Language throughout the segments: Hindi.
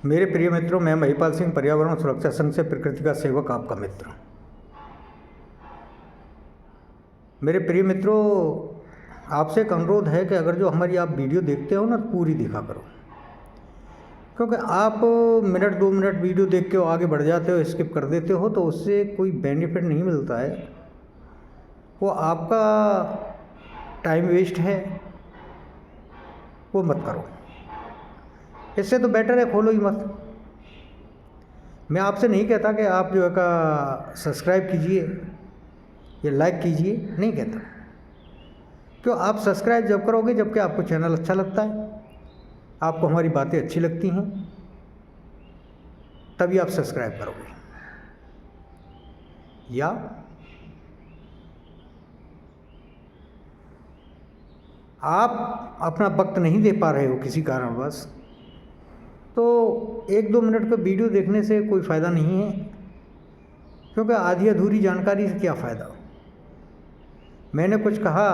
मेरे प्रिय मित्रों, मैं महिपाल सिंह, पर्यावरण सुरक्षा संघ से प्रकृति का सेवक, आपका मित्र। मेरे प्रिय मित्रों, आपसे एक अनुरोध है कि अगर जो हमारी आप वीडियो देखते हो ना, तो पूरी देखा करो, क्योंकि आप मिनट 2 मिनट वीडियो देख के आगे बढ़ जाते हो, स्किप कर देते हो, तो उससे कोई बेनिफिट नहीं मिलता है। वो आपका टाइम वेस्ट है, वो मत करो। इससे तो बेटर है खोलो ही मत। मैं आपसे नहीं कहता कि आप जो है का सब्सक्राइब कीजिए या लाइक कीजिए, नहीं कहता। क्यों? आप सब्सक्राइब जब करोगे जबकि आपको चैनल अच्छा लगता है, आपको हमारी बातें अच्छी लगती हैं, तभी आप सब्सक्राइब करोगे। या आप अपना वक्त नहीं दे पा रहे हो किसी कारणवश, तो 1-2 मिनट का वीडियो देखने से कोई फ़ायदा नहीं है, क्योंकि आधी अधूरी जानकारी से क्या फ़ायदा। मैंने कुछ कहा,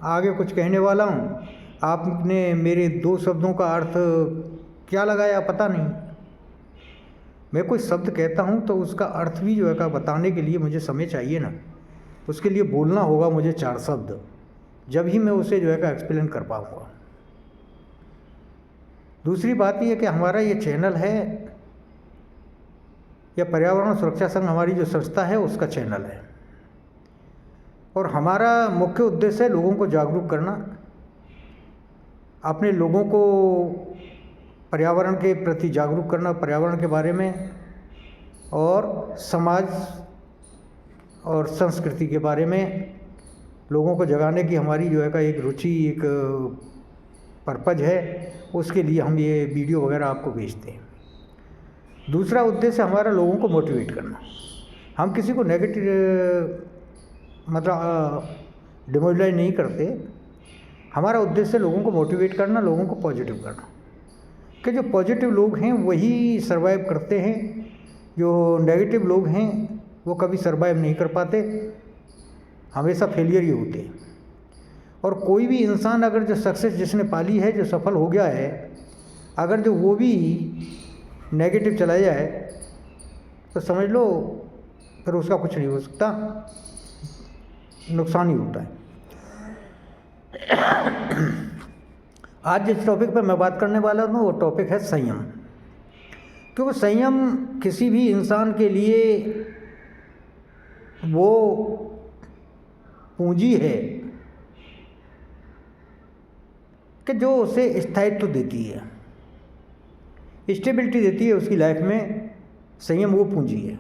आगे कुछ कहने वाला हूँ, आपने मेरे 2 शब्दों का अर्थ क्या लगाया पता नहीं। मैं कोई शब्द कहता हूँ तो उसका अर्थ भी जो है का बताने के लिए मुझे समय चाहिए ना। उसके लिए बोलना होगा मुझे 4 शब्द, जब ही मैं उसे जो है का एक्सप्लेन कर पाऊँगा। दूसरी बात यह कि हमारा ये चैनल है, या पर्यावरण सुरक्षा संघ हमारी जो संस्था है उसका चैनल है, और हमारा मुख्य उद्देश्य है लोगों को जागरूक करना, अपने लोगों को पर्यावरण के प्रति जागरूक करना, पर्यावरण के बारे में, और समाज और संस्कृति के बारे में लोगों को जगाने की हमारी जो है का एक रुचि, एक पर्पज है। उसके लिए हम ये वीडियो वगैरह आपको भेजते हैं। दूसरा उद्देश्य हमारा लोगों को मोटिवेट करना। हम किसी को नेगेटिव मतलब डिमोरलाइज नहीं करते। हमारा उद्देश्य लोगों को मोटिवेट करना, लोगों को पॉजिटिव करना, कि जो पॉजिटिव लोग हैं वही सर्वाइव करते हैं, जो नेगेटिव लोग हैं वो कभी सर्वाइव नहीं कर पाते, हमेशा फेलियर ही होते हैं। और कोई भी इंसान अगर जो सक्सेस जिसने पाली है, जो सफल हो गया है, अगर जो वो भी नेगेटिव चला जाए तो समझ लो फिर उसका कुछ नहीं हो सकता, नुकसान ही होता है। आज जिस टॉपिक पर मैं बात करने वाला हूँ वो टॉपिक है संयम। क्योंकि संयम किसी भी इंसान के लिए वो पूंजी है कि जो उसे स्थायित्व देती है, स्टेबिलिटी देती है उसकी लाइफ में। संयम वो पूंजी है।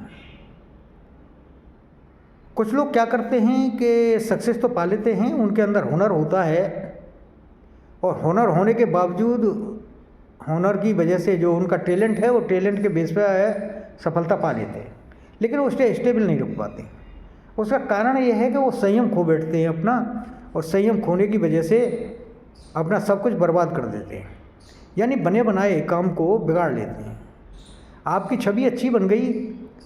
कुछ लोग क्या करते हैं कि सक्सेस तो पा लेते हैं, उनके अंदर हुनर होता है, और हुनर होने के बावजूद, हुनर की वजह से जो उनका टैलेंट है वो टैलेंट के बेस पर सफलता पा लेते हैं, लेकिन वो स्टेबल नहीं रुक पाते। उसका कारण ये है कि वो संयम खो बैठते हैं अपना, और संयम खोने की वजह से अपना सब कुछ बर्बाद कर देते हैं, यानी बने बनाए काम को बिगाड़ लेते हैं। आपकी छवि अच्छी बन गई,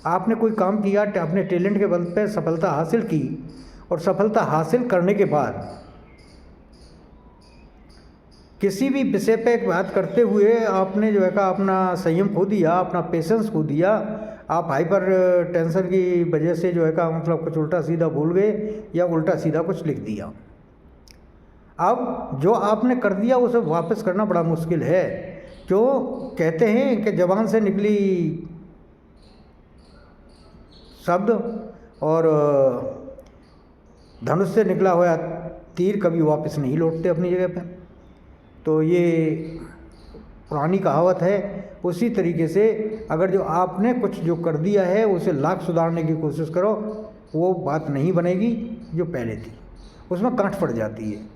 आपने कोई काम किया, अपने टैलेंट के बल पर सफलता हासिल की, और सफलता हासिल करने के बाद किसी भी विषय पे बात करते हुए आपने जो है का अपना संयम खो दिया, अपना पेशेंस खो दिया, आप हाइपर टेंशन की वजह से जो है का मतलब कुछ उल्टा सीधा बोल गए या उल्टा सीधा कुछ लिख दिया। अब जो आपने कर दिया उसे वापस करना बड़ा मुश्किल है। क्यों? कहते हैं कि ज़बान से निकली शब्द और धनुष से निकला हुआ तीर कभी वापस नहीं लौटते अपनी जगह पे। तो ये पुरानी कहावत है। उसी तरीके से अगर जो आपने कुछ जो कर दिया है उसे लाख सुधारने की कोशिश करो, वो बात नहीं बनेगी जो पहले थी, उसमें गांठ पड़ जाती है।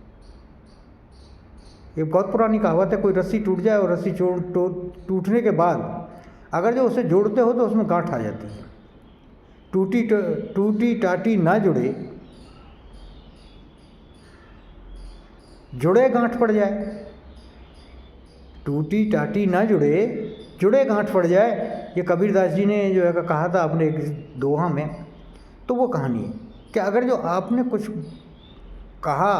ये बहुत पुरानी कहावत है। कोई रस्सी टूट जाए और रस्सी टूटने के बाद अगर जो उसे जोड़ते हो तो उसमें गांठ आ जाती है। टूटी टाटी ना जुड़े, जुड़े गांठ पड़ जाए। टूटी टाटी ना जुड़े, जुड़े गांठ पड़ जाए। ये कबीरदास जी ने जो है कहा था अपने एक दोहा में। तो वो कहानी है कि अगर जो आपने कुछ कहा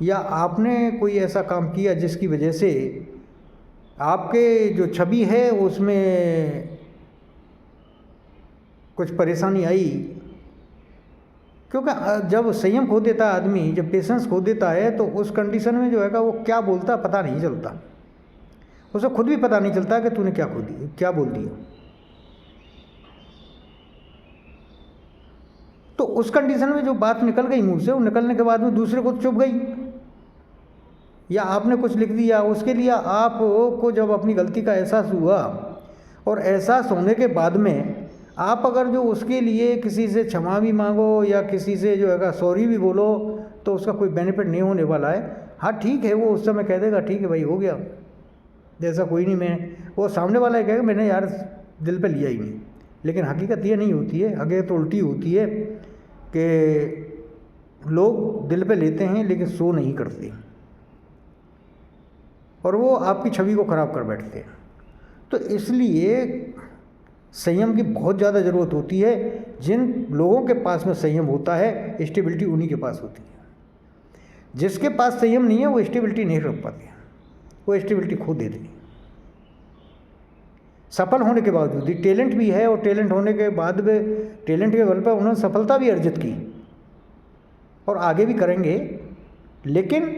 या आपने कोई ऐसा काम किया जिसकी वजह से आपके जो छवि है उसमें कुछ परेशानी आई, क्योंकि जब संयम खो देता आदमी, जब पेशेंस खो देता है, तो उस कंडीशन में जो है वो क्या बोलता पता नहीं चलता, उसे खुद भी पता नहीं चलता कि तूने क्या बोल दिया। तो उस कंडीशन में जो बात निकल गई मुंह से, वो निकलने के बाद में दूसरे को चुभ गई, या आपने कुछ लिख दिया, उसके लिए आपको जब अपनी गलती का एहसास हुआ, और एहसास होने के बाद में आप अगर जो उसके लिए किसी से क्षमा भी मांगो या किसी से जो है सॉरी भी बोलो, तो उसका कोई बेनिफिट नहीं होने वाला है। हाँ ठीक है, वो उस समय कह देगा ठीक है भाई हो गया, जैसा कोई नहीं, मैं वो सामने वाला कहेगा मैंने यार दिल पे लिया ही नहीं। लेकिन हकीकत ये नहीं होती है, हकीकत उल्टी होती है कि लोग दिल पे लेते हैं लेकिन सो नहीं करते, और वो आपकी छवि को ख़राब कर बैठते हैं। तो इसलिए संयम की बहुत ज़्यादा ज़रूरत होती है। जिन लोगों के पास में संयम होता है, स्टेबिलिटी उन्हीं के पास होती है। जिसके पास संयम नहीं है वो स्टेबिलिटी नहीं रख पाते, वो स्टेबिलिटी खो देते हैं। सफल होने के बावजूद भी टैलेंट भी है, और टैलेंट होने के बाद में टैलेंट के बल पर उन्होंने सफलता भी अर्जित की और आगे भी करेंगे, लेकिन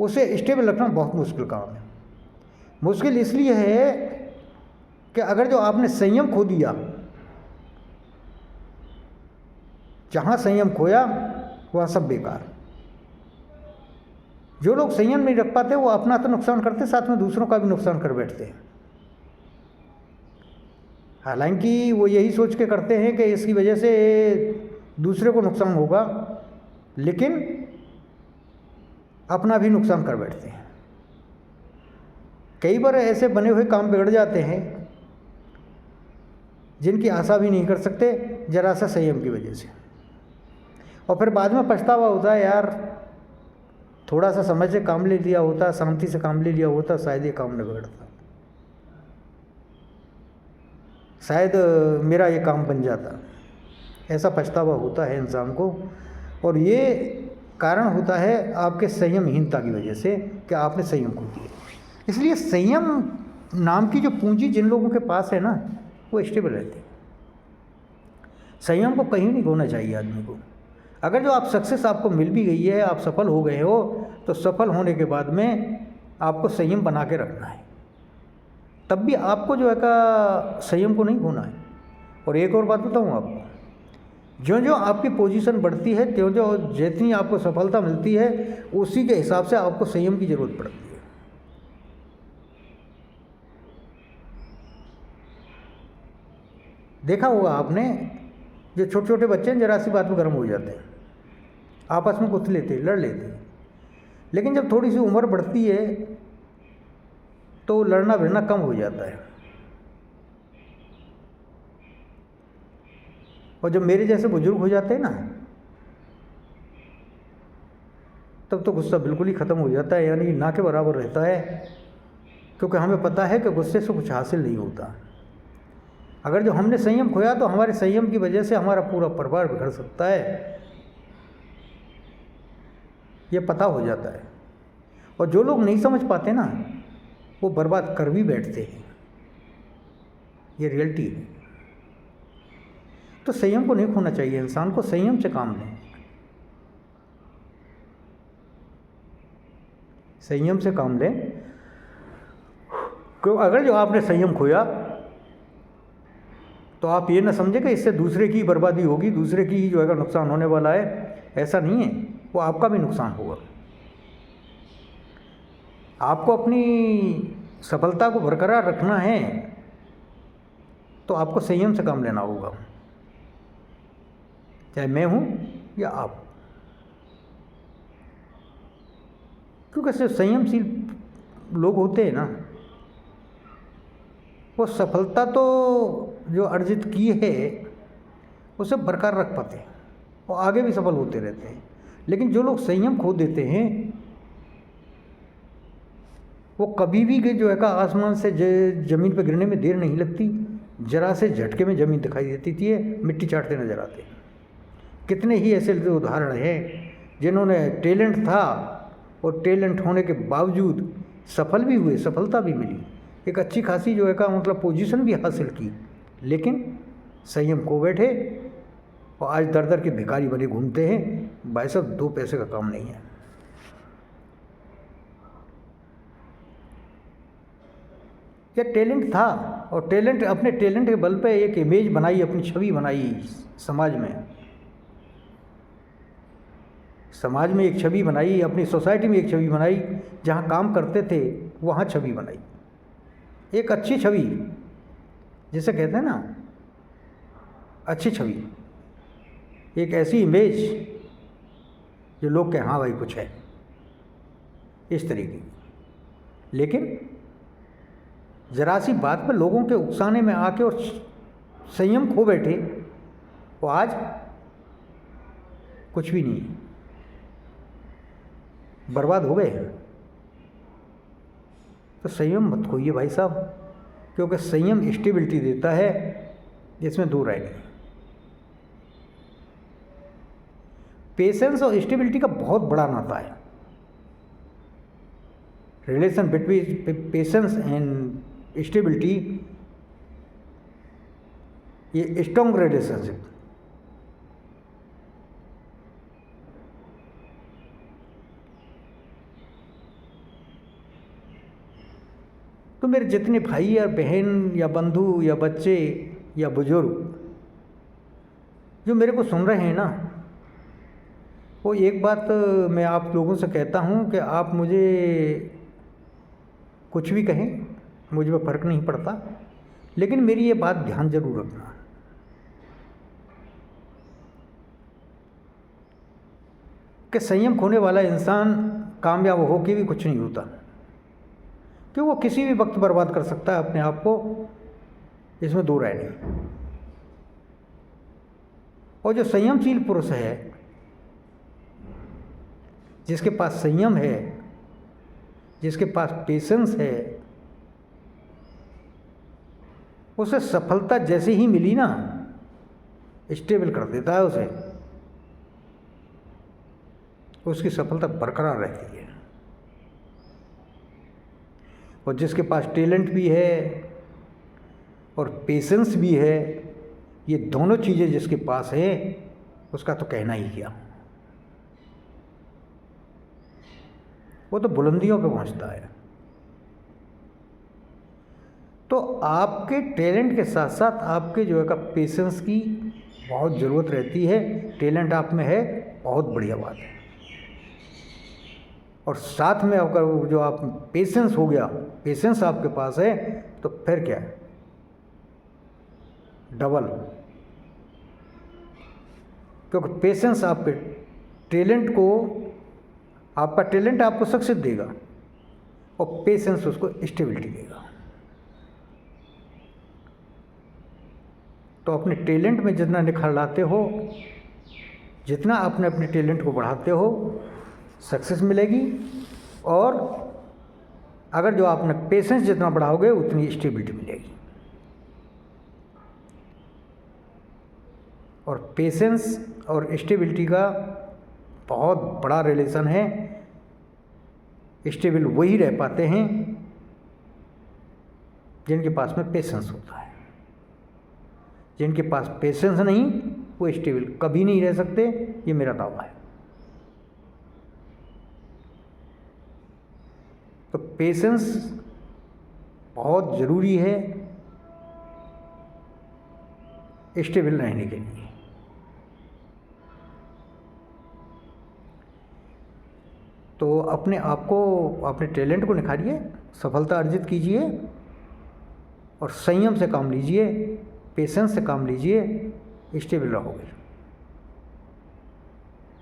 उसे स्टेबल रखना बहुत मुश्किल काम है। मुश्किल इसलिए है कि अगर जो आपने संयम खो दिया, जहाँ संयम खोया वह सब बेकार। जो लोग संयम नहीं रख पाते वो अपना तो नुकसान करते, साथ में दूसरों का भी नुकसान कर बैठते हैं। हालांकि वो यही सोच के करते हैं कि इसकी वजह से दूसरे को नुकसान होगा, लेकिन अपना भी नुकसान कर बैठते हैं। कई बार ऐसे बने हुए काम बिगड़ जाते हैं जिनकी आशा भी नहीं कर सकते, जरा सा संयम की वजह से, और फिर बाद में पछतावा होता है, यार थोड़ा सा समझ से काम ले लिया होता, शांति से काम ले लिया होता, शायद ये काम न बिगड़ता, शायद मेरा ये काम बन जाता। ऐसा पछतावा होता है इंसान को, और ये कारण होता है आपके संयमहीनता की वजह से कि आपने संयम खो दिया। इसलिए संयम नाम की जो पूंजी जिन लोगों के पास है ना, वो स्टेबल रहते हैं। संयम को कहीं नहीं खोना चाहिए आदमी को। अगर जो आप सक्सेस आपको मिल भी गई है, आप सफल हो गए हो, तो सफल होने के बाद में आपको संयम बना के रखना है। तब भी आपको जो है का संयम को नहीं खोना है। और एक और बात बताऊँ आपको, जो जो आपकी पोजीशन बढ़ती है, त्यों जो जितनी आपको सफलता मिलती है, उसी के हिसाब से आपको संयम की ज़रूरत पड़ती है। देखा होगा आपने, जो छोटे छोटे बच्चे हैं जरा सी बात में गर्म हो जाते हैं, आपस में कुछ लेते लड़ लेते हैं, लेकिन जब थोड़ी सी उम्र बढ़ती है तो लड़ना भिड़ना कम हो जाता है। और जब मेरे जैसे बुजुर्ग हो जाते हैं ना, तब तो गुस्सा बिल्कुल ही ख़त्म हो जाता है, यानी ना के बराबर रहता है, क्योंकि हमें पता है कि गुस्से से कुछ हासिल नहीं होता। अगर जो हमने संयम खोया तो हमारे संयम की वजह से हमारा पूरा परिवार बिगड़ सकता है, ये पता हो जाता है। और जो लोग नहीं समझ पाते ना, वो बर्बाद कर भी बैठते हैं, ये रियलिटी है। तो संयम को नहीं खोना चाहिए, इंसान को संयम से काम लें, संयम से काम लें। क्यों, अगर जो आपने संयम खोया तो आप ये ना समझे कि इससे दूसरे की बर्बादी होगी, दूसरे की ही जो है नुकसान होने वाला है। ऐसा नहीं है, वो आपका भी नुकसान होगा। आपको अपनी सफलता को बरकरार रखना है तो आपको संयम से काम लेना होगा, चाहे मैं हूँ या आप। क्योंकि सिर्फ संयमशील लोग होते हैं ना, वो सफलता तो जो अर्जित की है उसे बरकरार रख पाते हैं और आगे भी सफल होते रहते हैं। लेकिन जो लोग संयम खो देते हैं, वो कभी भी जो है का आसमान से ज़मीन पर गिरने में देर नहीं लगती, जरा से झटके में ज़मीन दिखाई देती थी, मिट्टी चाटते नजर आते। कितने ही ऐसे उदाहरण हैं जिन्होंने टैलेंट था और टैलेंट होने के बावजूद सफल भी हुए, सफलता भी मिली, एक अच्छी खासी जो है का मतलब पोजीशन भी हासिल की, लेकिन संयम खो बैठे और आज दर दर के भिखारी बने घूमते हैं। भाई साहब, 2 पैसे का काम नहीं है। यह टैलेंट था और टैलेंट, अपने टैलेंट के बल पे एक इमेज बनाई, अपनी छवि बनाई समाज में। समाज में एक छवि बनाई, अपनी सोसाइटी में एक छवि बनाई, जहाँ काम करते थे वहाँ छवि बनाई, एक अच्छी छवि, जिसे कहते हैं ना अच्छी छवि, एक ऐसी इमेज जो लोग कहें हाँ भाई कुछ है, इस तरीके की। लेकिन जरा सी बात पर लोगों के उकसाने में आके और संयम खो बैठे, वो आज कुछ भी नहीं है, बर्बाद हो गए। तो संयम मत खोइए भाई साहब, क्योंकि संयम स्टेबिलिटी देता है, इसमें दूर रहेंगे। पेशेंस और स्टेबिलिटी का बहुत बड़ा नाता है। Relation between patience and stability, ये स्ट्रॉन्ग रिलेशनशिप। तो मेरे जितने भाई या बहन या बंधु या बच्चे या बुजुर्ग जो मेरे को सुन रहे हैं ना, वो एक बात मैं आप लोगों से कहता हूँ कि आप मुझे कुछ भी कहें, मुझ में फ़र्क नहीं पड़ता, लेकिन मेरी ये बात ध्यान जरूर रखना कि संयम खोने वाला इंसान कामयाब हो के भी कुछ नहीं होता, कि वो किसी भी वक्त बर्बाद कर सकता है अपने आप को, इसमें दो राय नहीं। और जो संयमशील पुरुष है, जिसके पास संयम है, जिसके पास पेशेंस है, उसे सफलता जैसे ही मिली ना, स्टेबल कर देता है उसे, उसकी सफलता बरकरार रहती है। और जिसके पास टैलेंट भी है और पेशेंस भी है, ये दोनों चीज़ें जिसके पास है, उसका तो कहना ही क्या, वो तो बुलंदियों पे पहुंचता है। तो आपके टैलेंट के साथ साथ आपके जो है का पेशेंस की बहुत ज़रूरत रहती है। टैलेंट आप में है, बहुत बढ़िया बात है, और साथ में अगर जो आप पेशेंस हो गया, पेशेंस आपके पास है, तो फिर क्या है, डबल। क्योंकि पेशेंस आपके टैलेंट को, आपका टैलेंट आपको सक्सेस देगा और पेशेंस उसको स्टेबिलिटी देगा। तो अपने टैलेंट में जितना निखार लाते हो, जितना आपने अपने टैलेंट को बढ़ाते हो, सक्सेस मिलेगी। और अगर जो आपने पेशेंस जितना बढ़ाओगे, उतनी स्टेबिलिटी मिलेगी। और पेशेंस और स्टेबिलिटी का बहुत बड़ा रिलेशन है। स्टेबल वही रह पाते हैं जिनके पास में पेशेंस होता है। जिनके पास पेशेंस नहीं, वो स्टेबल कभी नहीं रह सकते, ये मेरा दावा है। तो पेशेंस बहुत ज़रूरी है स्टेबल रहने के लिए। तो अपने आप को, अपने टैलेंट को निखारिए, सफलता अर्जित कीजिए और संयम से काम लीजिए, पेशेंस से काम लीजिए, स्टेबल रहोगे।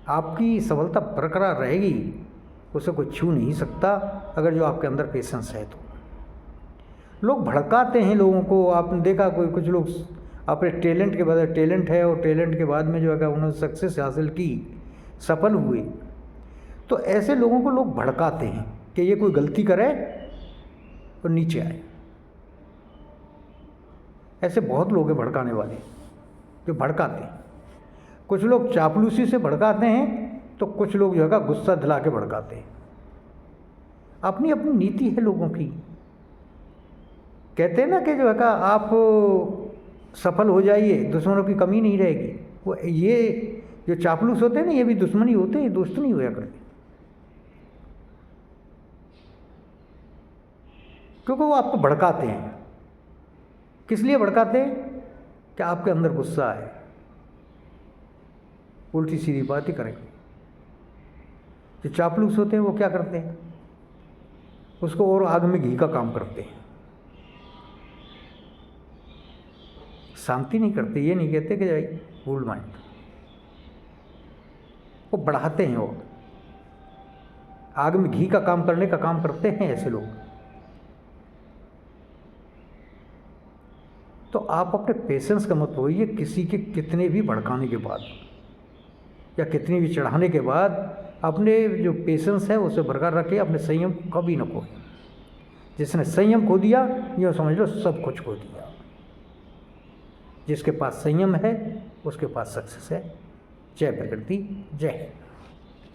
आपकी सफलता बरकरार रहेगी, उसे कोई छू नहीं सकता अगर जो आपके अंदर पेशेंस है। तो लोग भड़काते हैं लोगों को, आपने देखा कोई कुछ लोग अपने टैलेंट के बाद, टैलेंट है और टैलेंट के बाद में जो है कि उन्होंने सक्सेस हासिल की, सफल हुए, तो ऐसे लोगों को लोग भड़काते हैं कि ये कोई गलती करे और नीचे आए। ऐसे बहुत लोग हैं भड़काने वाले, जो भड़काते हैं। कुछ लोग चापलूसी से भड़काते हैं, तो कुछ लोग जो है गुस्सा दिला के भड़काते हैं। अपनी अपनी नीति है लोगों की। कहते हैं ना कि जो है का आप सफल हो जाइए, दुश्मनों की कमी नहीं रहेगी। वो ये जो चापलूस होते हैं ना, ये भी दुश्मन ही होते हैं, दोस्त नहीं होया करते। क्योंकि वो आपको भड़काते हैं। किस लिए भड़काते हैं? कि आपके अंदर गुस्सा है, उल्टी सीधी बात ही करेंगे। जो चापलूस होते हैं वो क्या करते हैं? उसको और आग में घी का काम करते हैं। शांति नहीं करते, ये नहीं कहते कि भाई कूल माइंड, वो बढ़ाते हैं। वो आग में घी का काम करने का काम करते हैं ऐसे लोग। तो आप अपने पेशेंस का मत होइए किसी के कितने भी भड़काने के बाद या कितनी भी चढ़ाने के बाद। अपने जो पेशेंस है उसे बरकरार रखिए, अपने संयम कभी न खोए। जिसने संयम खो दिया, ये समझ लो सब कुछ खो दिया। जिसके पास संयम है उसके पास सक्सेस है। जय प्रकृति, जय हिंद।